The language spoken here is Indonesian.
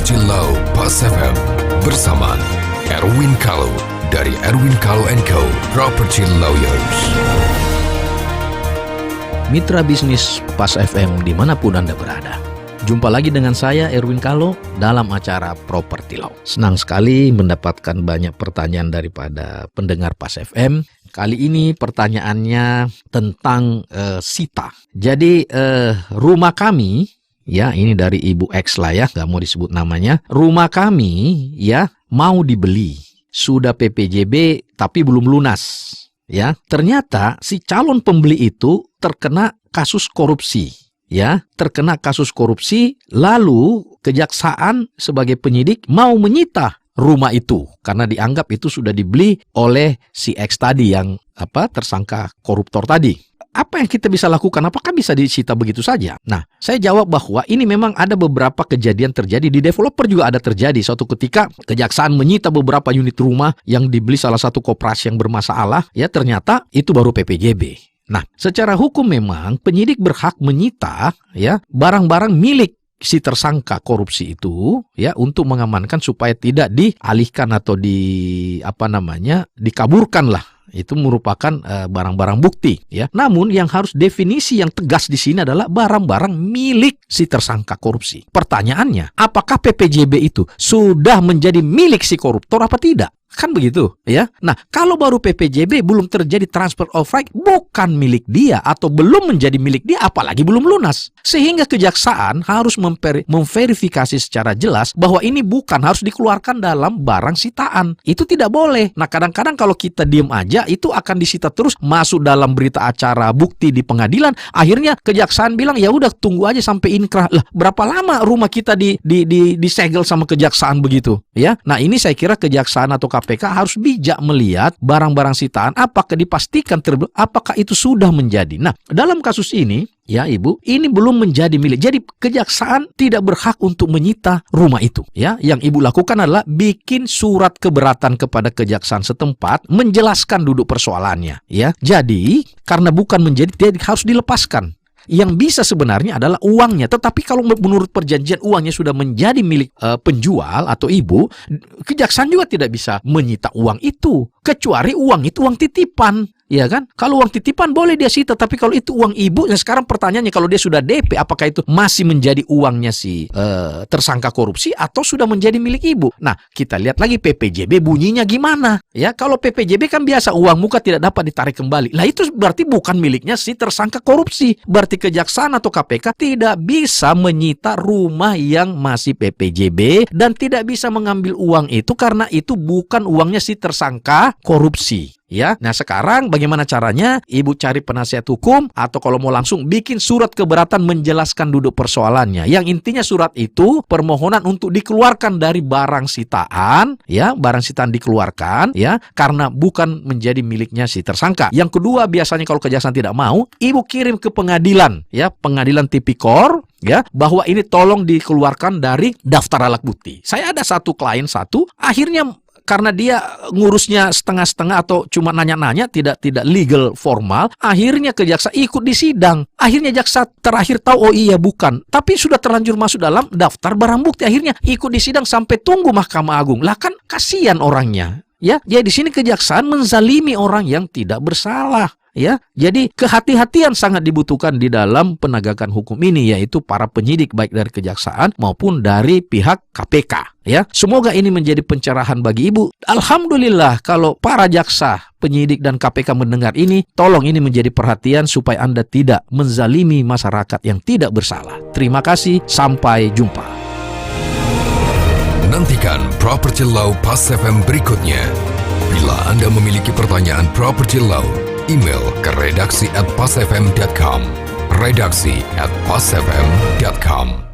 Property Law Pas FM bersama Erwin Kalau dari Erwin Kalau & Co. Property Lawyers. Mitra bisnis Pas FM dimanapun Anda berada. Jumpa lagi dengan saya Erwin Kalau dalam acara Property Law. Senang sekali mendapatkan banyak pertanyaan daripada pendengar Pas FM. Kali ini pertanyaannya tentang sita. Jadi rumah kami, ya ini dari Ibu X lah ya, nggak mau disebut namanya. Rumah kami ya mau dibeli, sudah PPJB tapi belum lunas. Ya, ternyata si calon pembeli itu terkena kasus korupsi. Ya, terkena kasus korupsi, lalu kejaksaan sebagai penyidik mau menyita rumah itu karena dianggap itu sudah dibeli oleh si X tadi yang tersangka koruptor tadi. Apa yang kita bisa lakukan? Apakah bisa disita begitu saja? Nah, saya jawab bahwa ini memang ada beberapa kejadian terjadi di developer juga ada terjadi. Suatu ketika kejaksaan menyita beberapa unit rumah yang dibeli salah satu koperasi yang bermasalah, ya ternyata itu baru PPJB. Nah, secara hukum memang penyidik berhak menyita ya barang-barang milik si tersangka korupsi itu ya untuk mengamankan supaya tidak dialihkan atau dikaburkan lah. Itu merupakan barang-barang bukti ya. Namun yang harus definisi yang tegas di sini adalah barang-barang milik si tersangka korupsi. Pertanyaannya, apakah PPJB itu sudah menjadi milik si koruptor apa tidak? Kan begitu ya. Nah, kalau baru PPJB belum terjadi transfer of right, bukan milik dia atau belum menjadi milik dia, apalagi belum lunas. Sehingga kejaksaan harus memverifikasi secara jelas bahwa ini bukan harus dikeluarkan dalam barang sitaan. Itu tidak boleh. Nah, kadang-kadang kalau kita diem aja, itu akan disita terus masuk dalam berita acara bukti di pengadilan. Akhirnya kejaksaan bilang, ya udah tunggu aja sampai inkrah. Lah, berapa lama rumah kita disegel sama kejaksaan begitu? Ya. Nah, ini saya kira kejaksaan atau KPK harus bijak melihat barang-barang sitaan apakah dipastikan apakah itu sudah menjadi. Nah, dalam kasus ini ya Ibu, ini belum menjadi milik. Jadi kejaksaan tidak berhak untuk menyita rumah itu. Ya, yang Ibu lakukan adalah bikin surat keberatan kepada kejaksaan setempat menjelaskan duduk persoalannya. Ya, jadi karena bukan menjadi, dia harus dilepaskan. Yang bisa sebenarnya adalah uangnya. Tetapi kalau menurut perjanjian uangnya sudah menjadi milik penjual atau ibu, kejaksaan juga tidak bisa menyita uang itu. Kecuali uang itu uang titipan. Ya kan? Kalau uang titipan boleh dia sita, tapi kalau itu uang ibu, yang sekarang pertanyaannya kalau dia sudah DP, apakah itu masih menjadi uangnya si tersangka korupsi atau sudah menjadi milik ibu? Nah, kita lihat lagi PPJB bunyinya gimana? Ya, kalau PPJB kan biasa uang muka tidak dapat ditarik kembali. Lah itu berarti bukan miliknya si tersangka korupsi. Berarti kejaksaan atau KPK tidak bisa menyita rumah yang masih PPJB dan tidak bisa mengambil uang itu karena itu bukan uangnya si tersangka korupsi. Ya, nah sekarang bagaimana caranya? Ibu cari penasihat hukum atau kalau mau langsung bikin surat keberatan menjelaskan duduk persoalannya. Yang intinya surat itu permohonan untuk dikeluarkan dari barang sitaan, ya, barang sitaan dikeluarkan, ya, karena bukan menjadi miliknya si tersangka. Yang kedua, biasanya kalau kejaksaan tidak mau, ibu kirim ke pengadilan, ya, pengadilan tipikor, ya, bahwa ini tolong dikeluarkan dari daftar alat bukti. Saya ada satu klien akhirnya karena dia ngurusnya setengah-setengah atau cuma nanya-nanya, tidak legal formal, akhirnya kejaksa ikut di sidang. Akhirnya jaksa terakhir tahu, oh iya bukan. Tapi sudah terlanjur masuk dalam daftar barang bukti. Akhirnya ikut di sidang sampai tunggu Mahkamah Agung. Lah kan kasihan orangnya. Ya, jadi di sini kejaksaan menzalimi orang yang tidak bersalah. Ya, jadi kehati-hatian sangat dibutuhkan di dalam penegakan hukum ini, yaitu para penyidik baik dari kejaksaan maupun dari pihak KPK. Ya, semoga ini menjadi pencerahan bagi Ibu. Alhamdulillah kalau para jaksa, penyidik dan KPK mendengar ini, tolong ini menjadi perhatian supaya Anda tidak menzalimi masyarakat yang tidak bersalah. Terima kasih, sampai jumpa. Nantikan Property Law Pas FM berikutnya. Bila Anda memiliki pertanyaan Property Law, email ke redaksi@pasfm.com. redaksi@pasfm.com